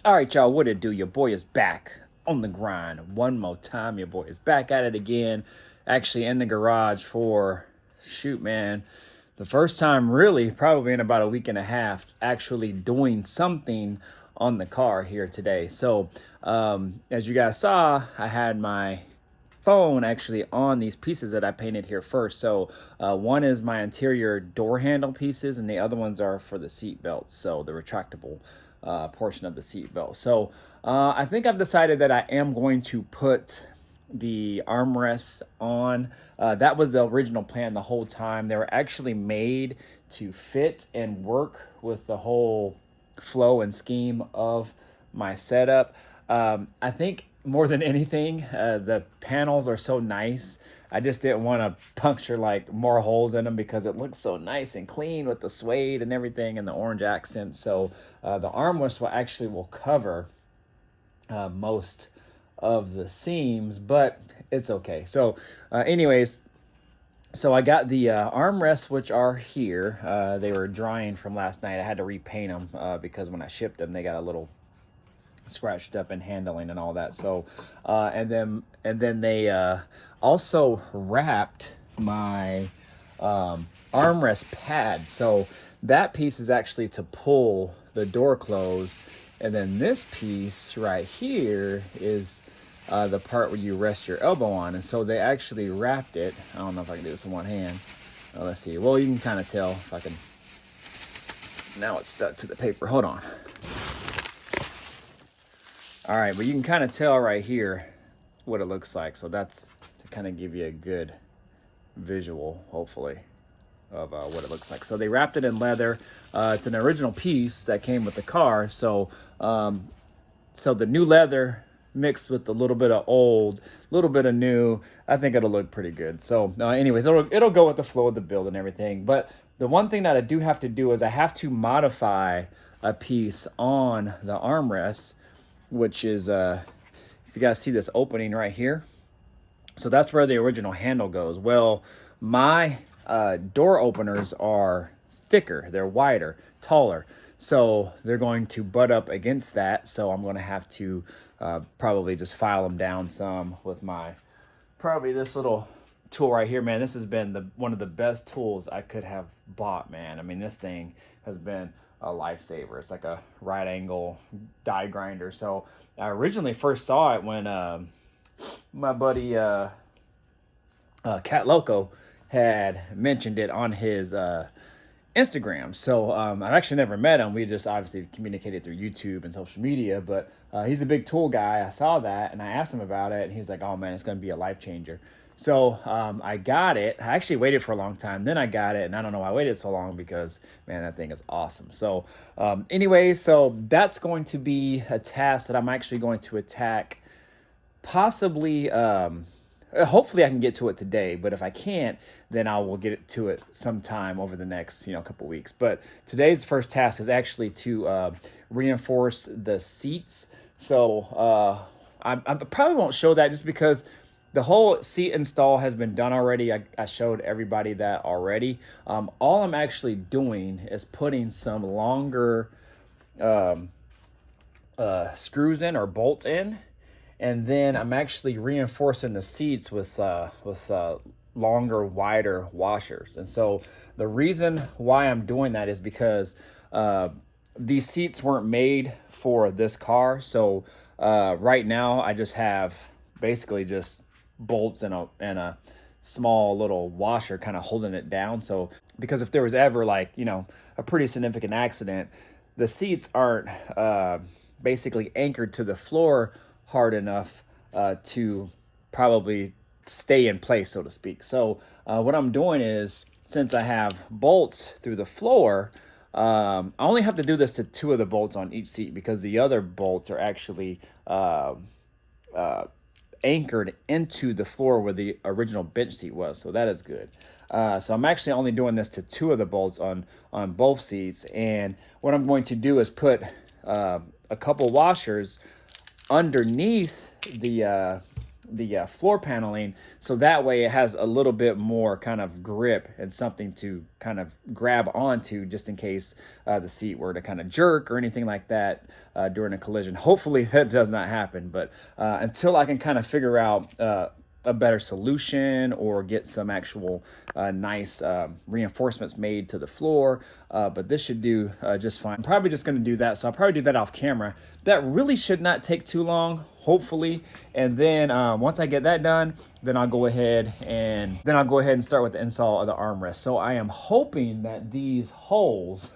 All right, y'all, what it do? Your boy is back on the grind one more time. Your boy is back at it again. Actually in the garage for, shoot, man, the first time really, probably in about a week and a half, actually doing something on the car here today. So, as you guys saw, I had my phone actually on these pieces that I painted here first. So one is my interior door handle pieces, and the other ones are for the seat belts, so the retractable portion of the seat belt. So I think I've decided that I am going to put the armrests on. That was the original plan the whole time. They were actually made to fit and work with the whole flow and scheme of my setup. I think more than anything, the panels are so nice. I just didn't want to puncture like more holes in them because it looks so nice and clean with the suede and everything and the orange accent. So the armrest will cover most of the seams, but it's okay. So, anyways, so I got the armrests, which are here. They were drying from last night. I had to repaint them because when I shipped them, they got a little scratched up in handling and all that. So, and then they also wrapped my armrest pad. So that piece is actually to pull the door closed, and then this piece right here is the part where you rest your elbow on. And so they actually wrapped it. I don't know if I can do this in one hand. Let's see. Well, you can kind of tell if I can. Now it's stuck to the paper. Hold on. All right, but you can kind of tell right here what it looks like. So that's to kind of give you a good visual, hopefully, of what it looks like. So they wrapped it in leather. It's an original piece that came with the car. So, so the new leather mixed with a little bit of old, a little bit of new, I think it'll look pretty good. So, anyways, it'll go with the flow of the build and everything. But the one thing that I do have to do is I have to modify a piece on the armrest, which is if you guys see this opening right here, so that's where the original handle goes. Well, my door openers are thicker, they're wider, taller, so they're going to butt up against that. So I'm going to have to probably just file them down some with my probably this little tool right here. Man, this has been one of the best tools I could have bought, man. I mean, this thing has been a lifesaver. It's like a right angle die grinder. So I originally first saw it when my buddy Cat Loco had mentioned it on his Instagram. So I've actually never met him. We just obviously communicated through YouTube and social media, but he's a big tool guy. I saw that and I asked him about it, and he's like, oh man, it's going to be a life changer. So I got it. I actually waited for a long time. Then I got it, and I don't know why I waited so long because, man, that thing is awesome. So anyway, so that's going to be a task that I'm actually going to attack possibly. Hopefully I can get to it today, but if I can't, then I will get to it sometime over the next, couple weeks. But today's first task is actually to reinforce the seats. So I probably won't show that just because the whole seat install has been done already. I showed everybody that already. All I'm actually doing is putting some longer screws in or bolts in, and then I'm actually reinforcing the seats with longer, wider washers. And so the reason why I'm doing that is because these seats weren't made for this car. So right now I just have basically just bolts and a small little washer kind of holding it down. So because if there was ever like a pretty significant accident, the seats aren't basically anchored to the floor hard enough to probably stay in place, so to speak. So what I'm doing is, since I have bolts through the floor, I only have to do this to 2 of the bolts on each seat because the other bolts are actually anchored into the floor where the original bench seat was. So that is good. So I'm actually only doing this to 2 of the bolts on both seats. And what I'm going to do is put a couple washers underneath floor paneling, so that way it has a little bit more kind of grip and something to kind of grab onto, just in case the seat were to kind of jerk or anything like that during a collision. Hopefully that does not happen, but until I can kind of figure out a better solution or get some actual nice reinforcements made to the floor, but this should do just fine. I'm probably just going to do that, so I'll probably do that off camera. That really should not take too long, hopefully. And then once I get that done, then I'll go ahead and start with the install of the armrest. So I am hoping that these holes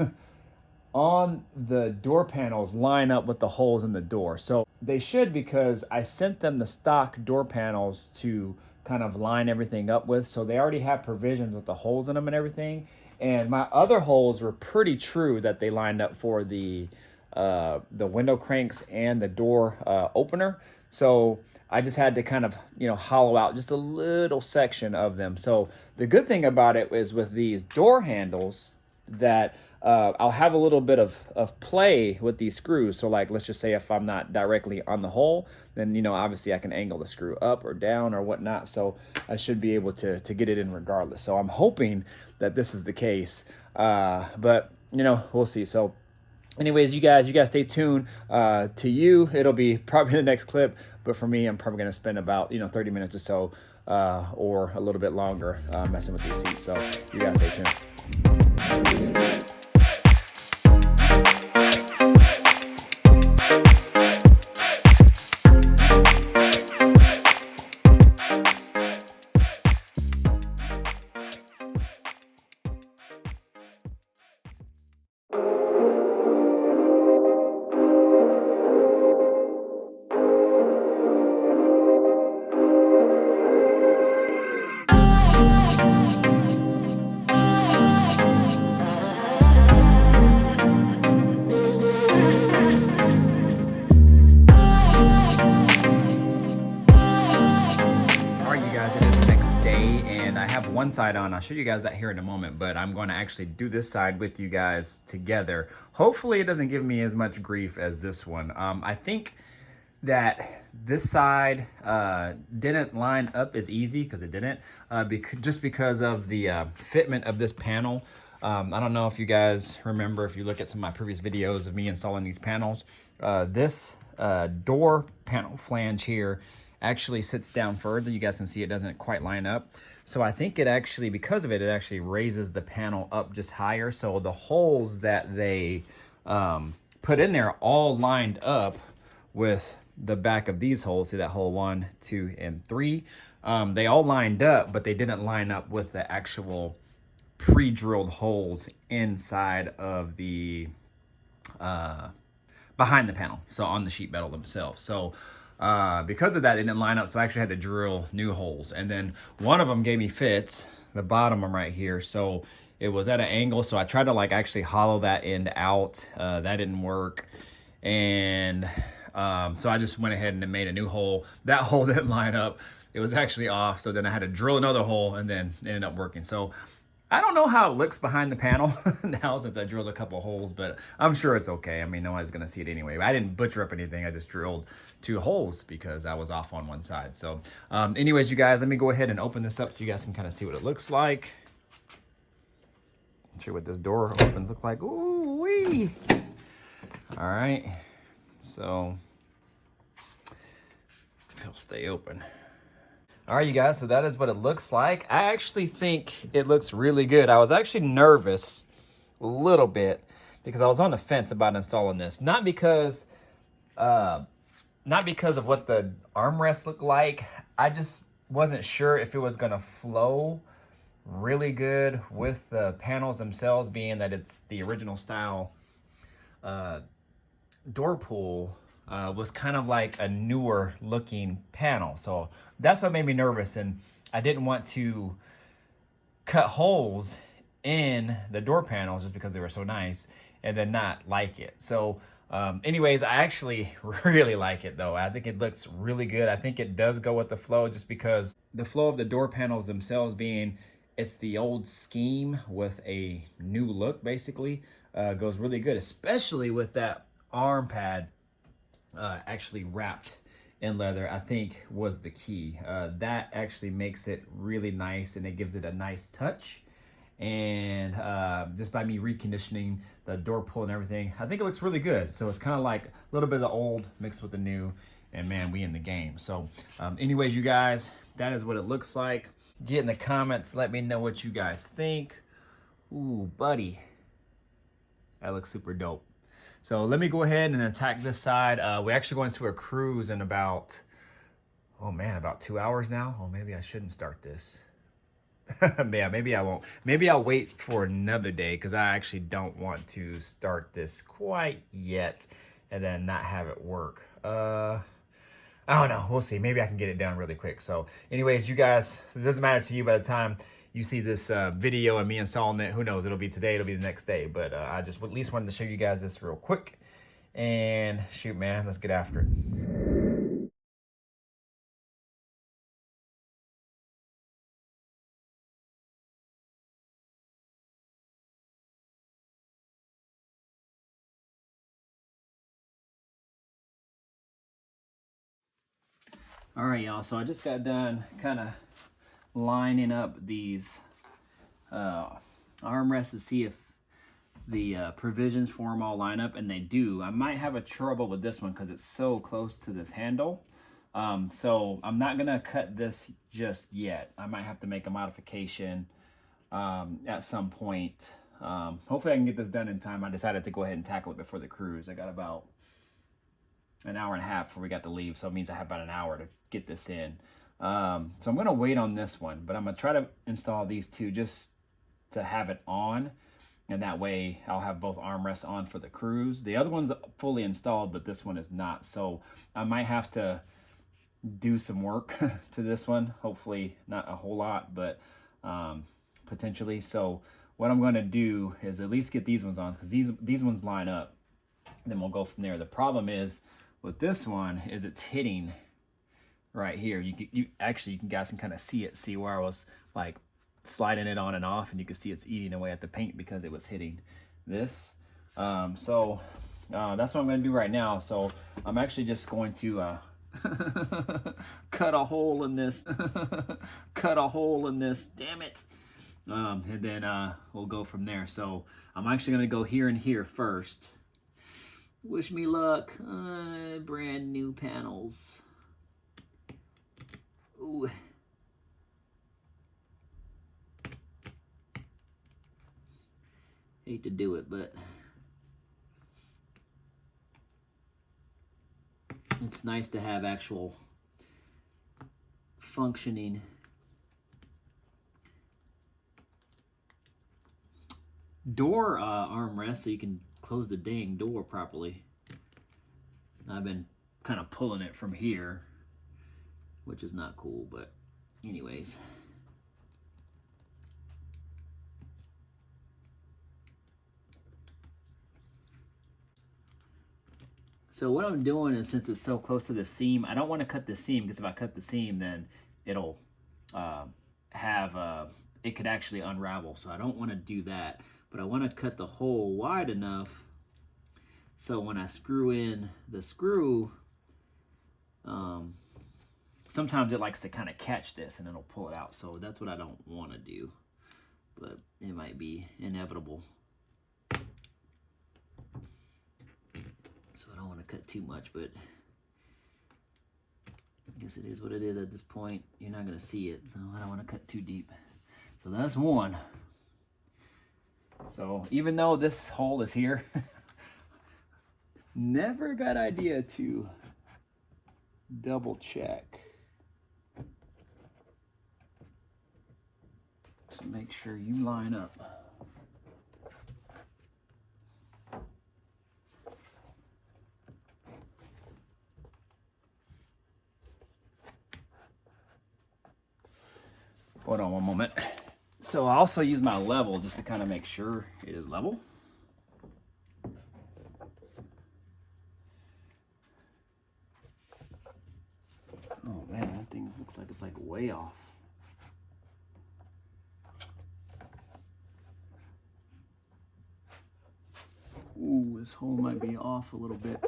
on the door panels line up with the holes in the door. So they should, because I sent them the stock door panels to kind of line everything up with. So they already have provisions with the holes in them and everything. And my other holes were pretty true that they lined up for the window cranks and the door opener. So I just had to kind of, hollow out just a little section of them. So the good thing about it is with these door handles that I'll have a little bit of play with these screws. So like, let's just say if I'm not directly on the hole, then, obviously I can angle the screw up or down or whatnot. So I should be able to get it in regardless. So I'm hoping that this is the case, but we'll see. So anyways, you guys stay tuned. To you, it'll be probably the next clip, but for me, I'm probably going to spend about 30 minutes or so or a little bit longer messing with these seats. So you guys stay tuned. One side on. I'll show you guys that here in a moment, but I'm going to actually do this side with you guys together. Hopefully it doesn't give me as much grief as this one. I think that this side didn't line up as easy, because it didn't, just because of the fitment of this panel. I don't know if you guys remember, if you look at some of my previous videos of me installing these panels, this door panel flange here actually sits down further. You guys can see it doesn't quite line up. So I think it actually, because of it, it actually raises the panel up just higher. So the holes that they put in there all lined up with the back of these holes. See that hole 1, 2, and 3? They all lined up, but they didn't line up with the actual pre-drilled holes inside of the behind the panel, so on the sheet metal themselves. So because of that, they didn't line up, so I actually had to drill new holes. And then one of them gave me fits, the bottom one right here, so it was at an angle, so I tried to actually hollow that end out. That didn't work, and so I just went ahead and made a new hole. That hole didn't line up, it was actually off, so then I had to drill another hole, and then it ended up working. So I don't know how it looks behind the panel now, since I drilled a couple of holes, but I'm sure it's okay. I mean, no one's gonna see it anyway. I didn't butcher up anything. I just drilled 2 holes because I was off on one side. So anyways, you guys, let me go ahead and open this up so you guys can kind of see what it looks like. Show you what this door opens looks like. Ooh wee! All right, so it'll stay open. All right, you guys, so that is what it looks like. I actually think it looks really good. I was actually nervous a little bit because I was on the fence about installing this. Not because of what the armrests look like. I just wasn't sure if it was gonna flow really good with the panels themselves, being that it's the original style door pull with kind of like a newer looking panel. So that's what made me nervous, and I didn't want to cut holes in the door panels just because they were so nice and then not like it. So anyways, I actually really like it though. I think it looks really good. I think it does go with the flow, just because the flow of the door panels themselves being it's the old scheme with a new look, basically goes really good, especially with that arm pad actually wrapped in leather, I think was the key. That actually makes it really nice and it gives it a nice touch. And just by me reconditioning the door pull and everything, I think it looks really good. So it's kind of like a little bit of the old mixed with the new, and man, we in the game. So anyways, you guys, that is what it looks like. Get in the comments, let me know what you guys think. Ooh, buddy, that looks super dope. So let me go ahead and attack this side. We're actually going to a cruise in about, oh man, about 2 hours now. Oh, maybe I shouldn't start this. Yeah, maybe I won't. Maybe I'll wait for another day because I actually don't want to start this quite yet and then not have it work. I don't know. We'll see. Maybe I can get it done really quick. So anyways, you guys, it doesn't matter to you by the time you see this video and me installing it. Who knows? It'll be today. It'll be the next day. But I just at least wanted to show you guys this real quick. And shoot, man, let's get after it. All right, y'all. So I just got done kind of lining up these armrests to see if the provisions for them all line up, and they do. I might have a trouble with this one because it's so close to this handle. So I'm not gonna cut this just yet. I might have to make a modification at some point. Hopefully I can get this done in time. I decided to go ahead and tackle it before the cruise. I got about an hour and a half before we got to leave, so it means I have about an hour to get this in. So I'm gonna wait on this one, but I'm gonna try to install these two just to have it on, and that way I'll have both armrests on for the cruise. The other one's fully installed, but this one is not, so I might have to do some work to this one. Hopefully not a whole lot, but potentially. So what I'm going to do is at least get these ones on, because these ones line up, then we'll go from there. The problem is with this one is it's hitting right here. You guys can kind of see where I was like sliding it on and off, and you can see it's eating away at the paint because it was hitting this. That's what I'm going to do right now. So I'm actually just going to cut a hole in this. Cut a hole in this, damn it. And then we'll go from there. So I'm actually going to go here and here first. Wish me luck. Brand new panels. Ooh. Hate to do it, but it's nice to have actual functioning door armrest so you can close the dang door properly. I've been kind of pulling it from here, which is not cool, but anyways. So what I'm doing is, since it's so close to the seam, I don't want to cut the seam, because if I cut the seam, then it'll it could actually unravel. So I don't want to do that, but I want to cut the hole wide enough so when I screw in the screw, sometimes it likes to kind of catch this and it'll pull it out. So that's what I don't want to do, but it might be inevitable. So I don't want to cut too much, but I guess it is what it is at this point. You're not going to see it, so I don't want to cut too deep. So that's one. So even though this hole is here, never a bad idea to double check to make sure you line up. Hold on one moment. So I also use my level just to kind of make sure it is level. Oh man, that thing looks like it's like way off. Ooh, this hole might be off a little bit.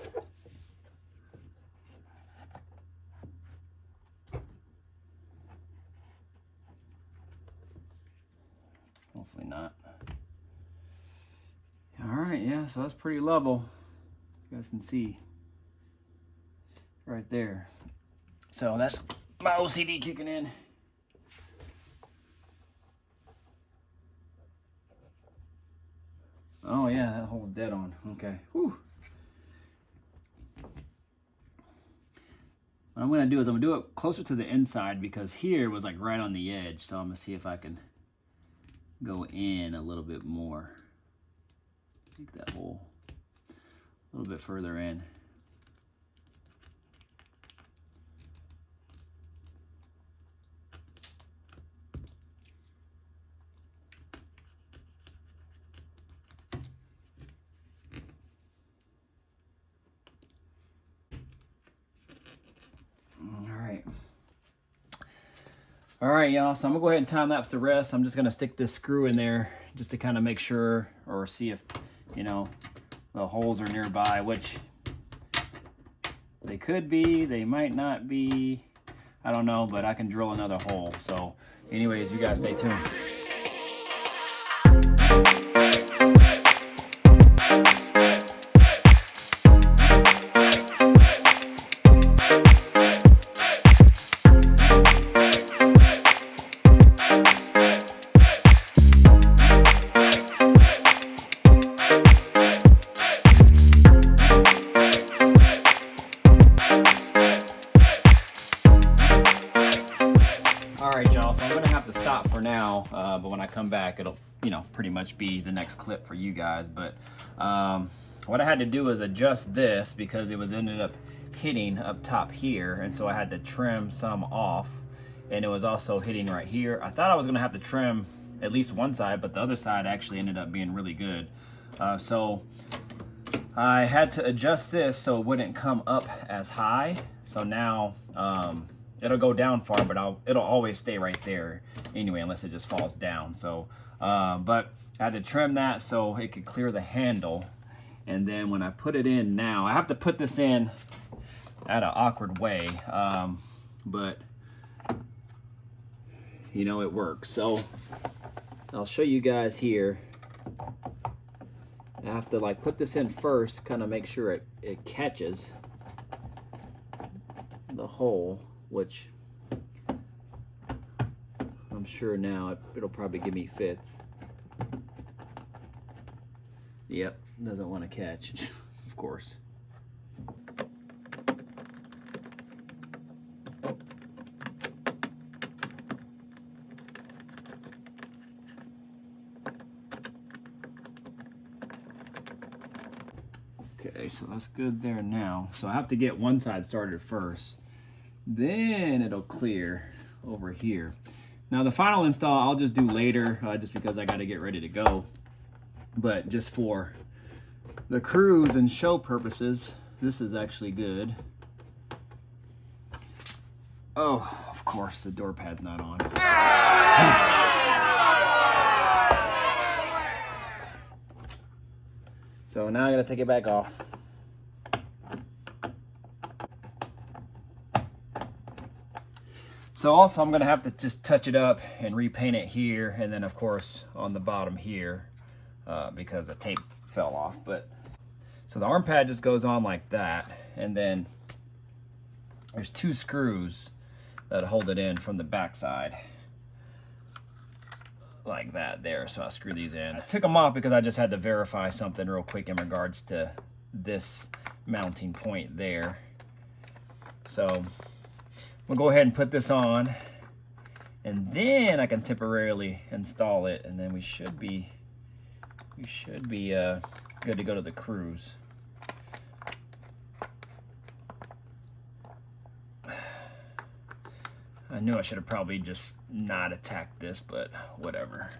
Yeah, so that's pretty level. You guys can see right there. So that's my OCD kicking in. Oh yeah, that hole's dead on. Okay. Whew. What I'm gonna do is I'm gonna do it closer to the inside because here was like right on the edge. So I'm gonna see if I can go in a little bit more. Make that hole a little bit further in. All right, y'all, so I'm gonna go ahead and time lapse the rest. I'm just gonna stick this screw in there just to kind of make sure or see if, you know, the holes are nearby, which they could be, they might not be, I don't know, but I can drill another hole. So anyways, you guys stay tuned. But when I come back, it'll, you know, pretty much be the next clip for you guys. But what I had to do is adjust this because it was ended up hitting up top here, and so I had to trim some off, and it was also hitting right here. I thought I was gonna have to trim at least one side, but the other side actually ended up being really good. So I had to adjust this so it wouldn't come up as high. So now it'll go down far, but it'll always stay right there anyway, unless it just falls down. So, but I had to trim that so it could clear the handle. And then when I put it in now, I have to put this in at an awkward way, but you know, it works. So I'll show you guys here. I have to like put this in first, kind of make sure it catches the hole, which I'm sure now it'll probably give me fits. Yep, doesn't want to catch, of course. Okay, so that's good there now. So I have to get one side started first. Then it'll clear over here. Now the final install I'll just do later, just because I got to get ready to go. But just for the cruise and show purposes, this is actually good. Oh, of course the door pad's not on. So now I gotta take it back off. So also I'm gonna have to just touch it up and repaint it here, and then of course on the bottom here, because the tape fell off. But so the arm pad just goes on like that, and then there's two screws that hold it in from the back side, like that there. So I'll screw these in. I took them off because I just had to verify something real quick in regards to this mounting point there. So we'll go ahead and put this on, and then I can temporarily install it, and then we should be good to go to the cruise. I knew I should have probably just not attacked this, but whatever.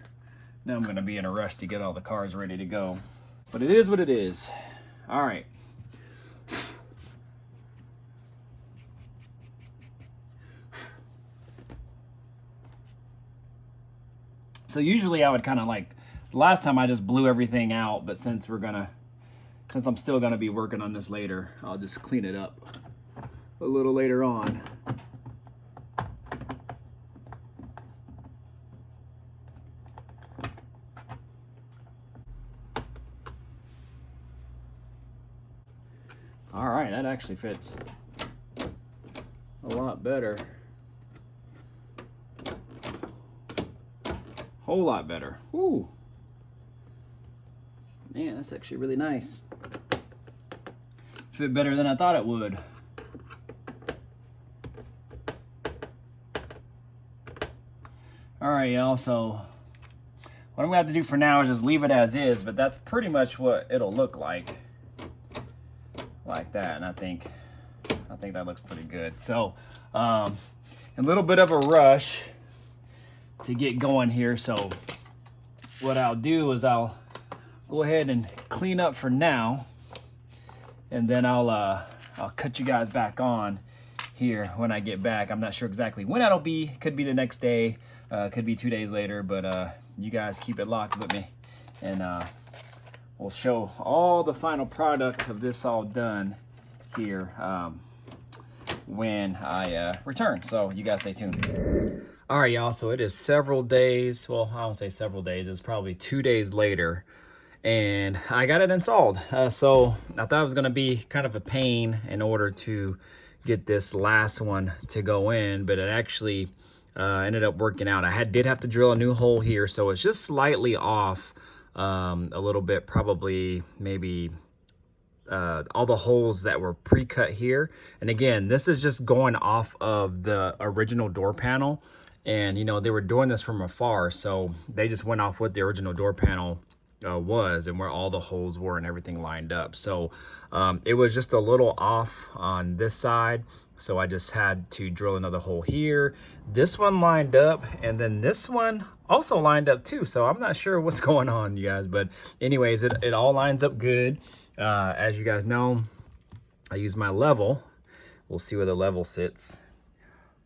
Now I'm gonna be in a rush to get all the cars ready to go. But it is what it is. All right. So usually I would kind of like, last time I just blew everything out, but since I'm still gonna be working on this later, I'll just clean it up a little later on. All right, that actually fits a lot better. Whole lot better. Woo. Man, that's actually really nice. Fit better than I thought it would. All right, y'all, so what I'm gonna have to do for now is just leave it as is, but that's pretty much what it'll look like that. And I think that looks pretty good. So a little bit of a rush to get going here. So what I'll do is I'll go ahead and clean up for now, and then I'll cut you guys back on here when I get back. I'm not sure exactly when that'll be. Could be the next day, could be 2 days later, but you guys keep it locked with me, and we'll show all the final product of this all done here when I return. So you guys stay tuned. All right, y'all, so it is several days. Well, I won't say several days. It's probably 2 days later, and I got it installed. So I thought it was going to be kind of a pain in order to get this last one to go in, but it actually ended up working out. I did have to drill a new hole here, so it's just slightly off a little bit, probably maybe all the holes that were pre-cut here. And again, this is just going off of the original door panel, and you know, they were doing this from afar, so they just went off what the original door panel was and where all the holes were and everything lined up. So it was just a little off on this side, so I just had to drill another hole here. This one lined up, and then this one also lined up too, so I'm not sure what's going on, you guys, but anyways, it all lines up good. As you guys know, I use my level. We'll see where the level sits.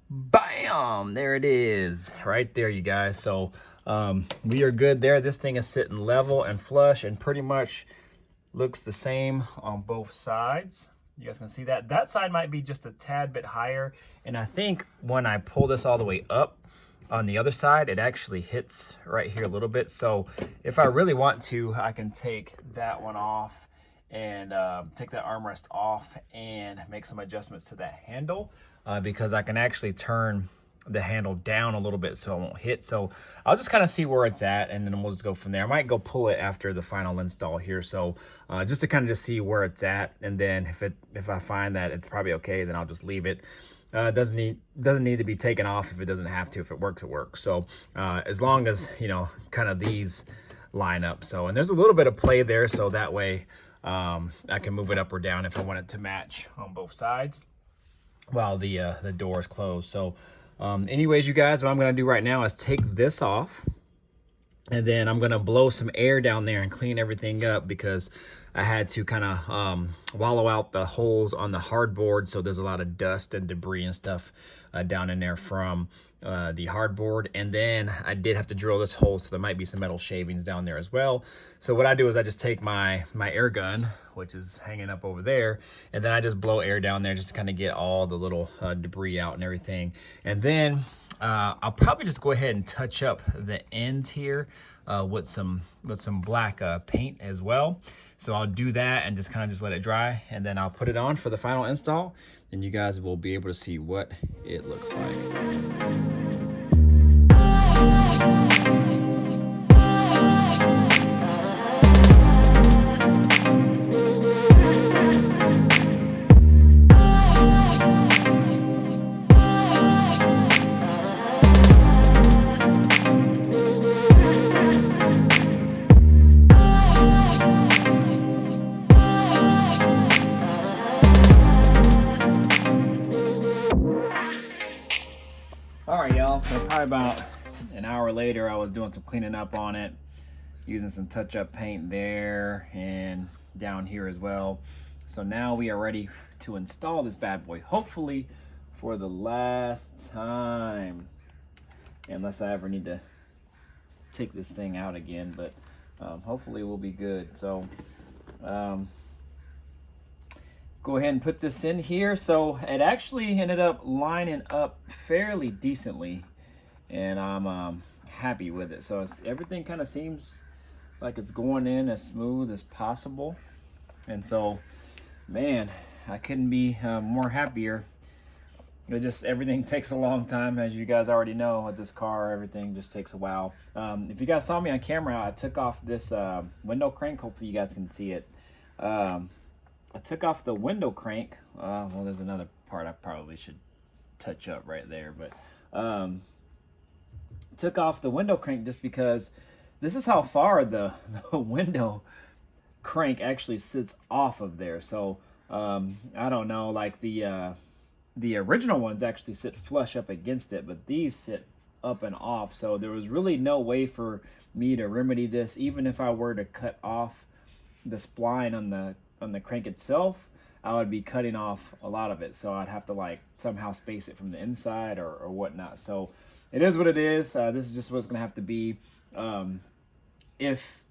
Bam! There it is, right there, you guys. So we are good there. This thing is sitting level and flush and pretty much looks the same on both sides. You guys can see that. That side might be just a tad bit higher, and I think when I pull this all the way up on the other side, it actually hits right here a little bit. So if I really want to, I can take that one off and take that armrest off and make some adjustments to that handle, because I can actually turn the handle down a little bit so it won't hit. So I'll just kind of see where it's at, and then we'll just go from there. I might go pull it after the final install here, so just to kind of just see where it's at, and then if I find that it's probably okay, then I'll just leave it. Doesn't need to be taken off if it doesn't have to. If it works, it works. So as long as, you know, kind of these line up. So, and there's a little bit of play there, so that way I can move it up or down if I want it to match on both sides while the door is closed. So anyways, you guys, what I'm going to do right now is take this off, and then I'm going to blow some air down there and clean everything up, because I had to kind of wallow out the holes on the hardboard, so there's a lot of dust and debris and stuff down in there from the hardboard. And then I did have to drill this hole, so there might be some metal shavings down there as well. So what I do is I just take my air gun, which is hanging up over there, and then I just blow air down there just to kind of get all the little debris out and everything. And then I'll probably just go ahead and touch up the ends here with some black paint as well. So I'll do that and just kind of just let it dry, and then I'll put it on for the final install, and you guys will be able to see what it looks like. So probably about an hour later, I was doing some cleaning up on it, using some touch-up paint there and down here as well. So now we are ready to install this bad boy, hopefully for the last time, unless I ever need to take this thing out again, but hopefully we'll be good. So go ahead and put this in here. So it actually ended up lining up fairly decently, and I'm happy with it. So everything kind of seems like it's going in as smooth as possible. And so, man, I couldn't be more happier. It just, everything takes a long time, as you guys already know with this car. Everything just takes a while. If you guys saw me on camera, I took off this window crank. Hopefully you guys can see it. I took off the window crank. Well, there's another part I probably should touch up right there, but took off the window crank just because this is how far the window crank actually sits off of there. So I don't know, like the original ones actually sit flush up against it, but these sit up and off. So there was really no way for me to remedy this. Even if I were to cut off the spline on the crank itself, I would be cutting off a lot of it. So I'd have to like somehow space it from the inside or whatnot. So it is what it is. This is just what it's gonna have to be. If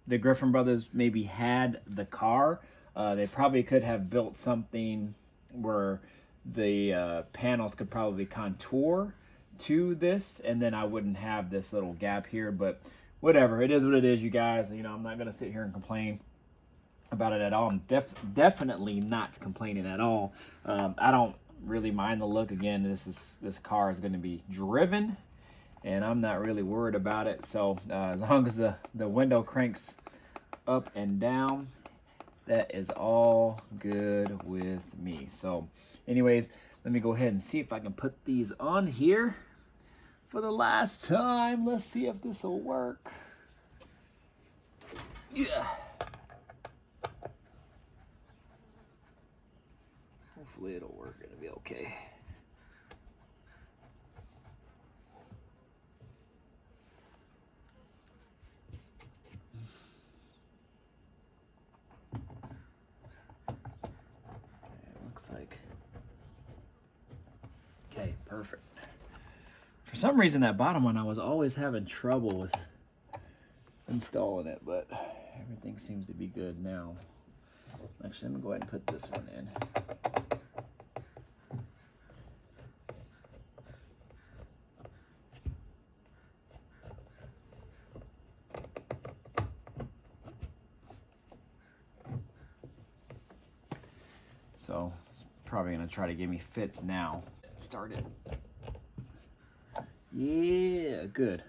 the Griffin Brothers maybe had the car, they probably could have built something where the panels could probably contour to this, and then I wouldn't have this little gap here. But whatever, it is what it is, you guys. You know, I'm not gonna sit here and complain about it at all. I'm definitely not complaining at all. I don't really mind the look. Again, this car is going to be driven, and I'm not really worried about it. So as long as the window cranks up and down, that is all good with me. So anyways, let me go ahead and see if I can put these on here for the last time. Let's see if this will work. Yeah. Hopefully it'll work. It'll be okay. Looks like. Okay, perfect. For some reason, that bottom one, I was always having trouble with installing it, but everything seems to be good now. Actually, I'm gonna go ahead and put this one in. So it's probably gonna try to give me fits now. Started. Yeah, good.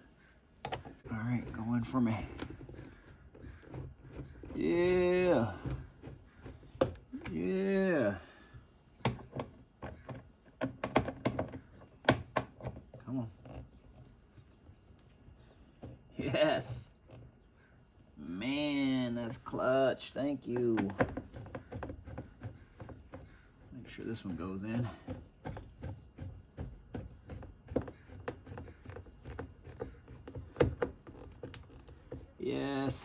All right, going for me. Yeah. Yeah. Come on. Yes. Man, that's clutch. Thank you. Make sure this one goes in. Yes,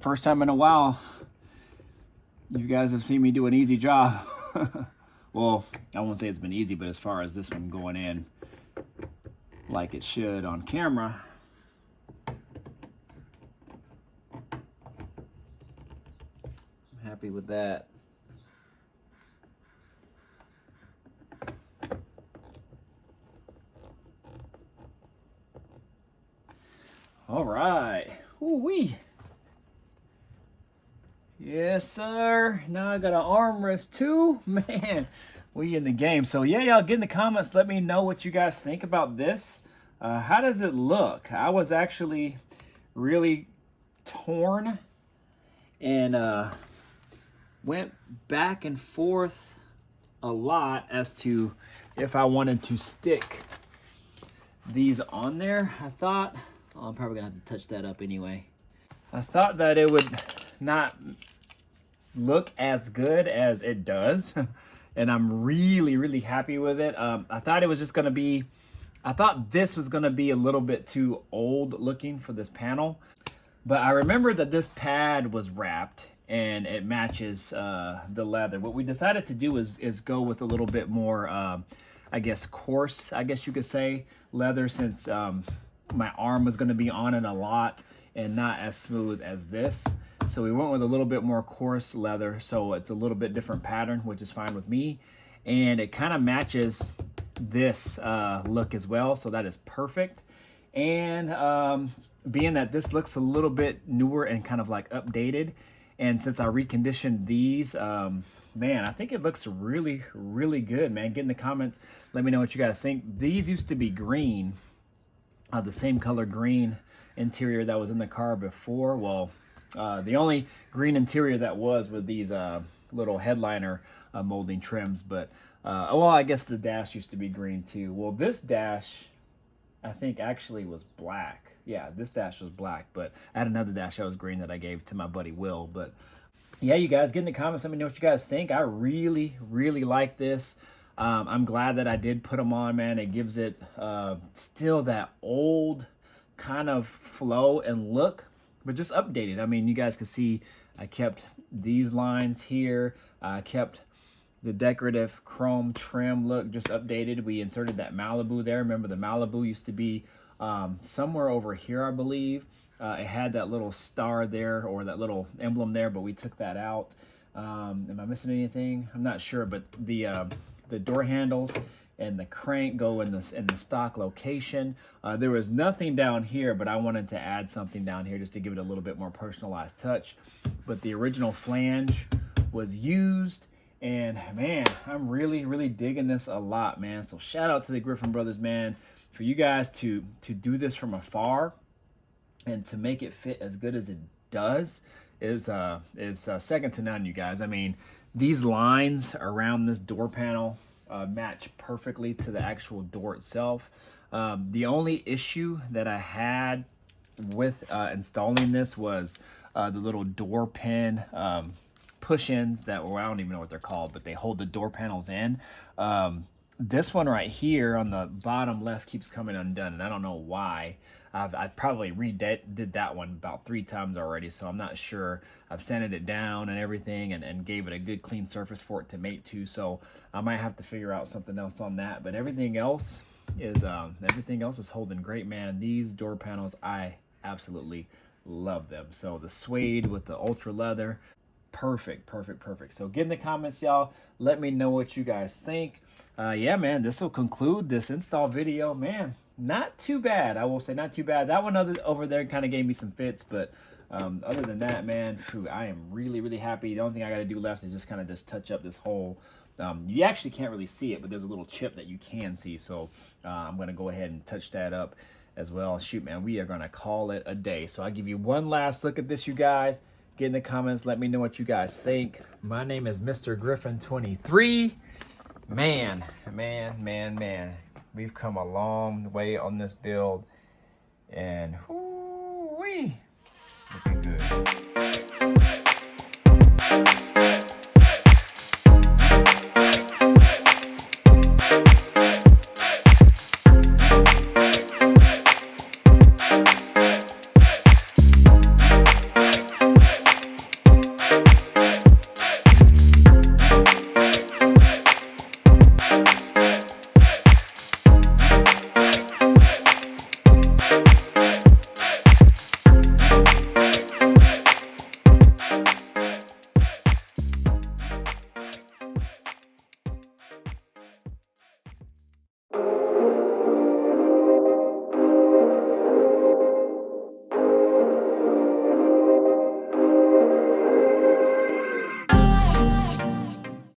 first time in a while you guys have seen me do an easy job. Well, I won't say it's been easy, but as far as this one going in like it should on camera, I'm happy with that. All right. Ooh-wee. Yes, sir. Now I got an armrest too. Man, we in the game. So yeah, y'all get in the comments. Let me know what you guys think about this. How does it look? I was actually really torn and went back and forth a lot as to if I wanted to stick these on there. I thought, I'm probably gonna have to touch that up anyway. I thought that it would not look as good as it does, and I'm really happy with it. I thought it was just gonna be, I thought this was gonna be a little bit too old looking for this panel, but I remember that this pad was wrapped and it matches the leather. What we decided to do is go with a little bit more, I guess, coarse, I guess you could say, leather, since my arm was going to be on it a lot and not as smooth as this. So we went with a little bit more coarse leather, so it's a little bit different pattern, which is fine with me. And it kind of matches this look as well, so that is perfect. And being that this looks a little bit newer and kind of like updated, and since I reconditioned these, man, I think it looks really, really good, man. Get in the comments, let me know what you guys think. These used to be green, the same color green interior that was in the car before. Well, the only green interior that was with these little headliner molding trims, but well, I guess the dash used to be green too. Well, this dash I think actually was black. Yeah, this dash was black, but I had another dash that was green that I gave to my buddy Will. But yeah, you guys get in the comments, let me know what you guys think. I really, really like this. I'm glad that I did put them on, man. It gives it still that old kind of flow and look, but just updated. I mean, you guys can see I kept these lines here. I kept the decorative chrome trim look, just updated. We inserted that Malibu there. Remember, the Malibu used to be somewhere over here, I believe. It had that little star there, or that little emblem there, but we took that out. Am I missing anything? I'm not sure, but the door handles and the crank go in the stock location. There was nothing down here, but I wanted to add something down here just to give it a little bit more personalized touch. But the original flange was used, and man, I'm really, really digging this a lot, man. So shout out to the Griffin Brothers, man, for you guys to do this from afar and to make it fit as good as it does is second to none, you guys. I mean, these lines around this door panel match perfectly to the actual door itself. The only issue that I had with installing this was the little door pin push-ins that, well, I don't even know what they're called, but they hold the door panels in. This one right here on the bottom left keeps coming undone, and I don't know why. I probably did that one about 3 times already, so I'm not sure. I've sanded it down and everything, and gave it a good clean surface for it to mate to, so I might have to figure out something else on that. But everything else is holding great, man. These door panels, I absolutely love them. So the suede with the ultra leather, perfect, perfect, perfect. So get in the comments, y'all, let me know what you guys think. Yeah, man, this will conclude this install video, man. Not too bad, I will say, not too bad. That one over there kind of gave me some fits, but other than that, man, phew, I am really, really happy. The only thing I got to do left is just kind of just touch up this hole. You actually can't really see it, but there's a little chip that you can see, so I'm going to go ahead and touch that up as well. Shoot, man, we are going to call it a day. So I'll give you one last look at this, you guys. Get in the comments, let me know what you guys think. My name is Mr. Griffin 23. Man, we've come a long way on this build, and whoo-wee, looking good.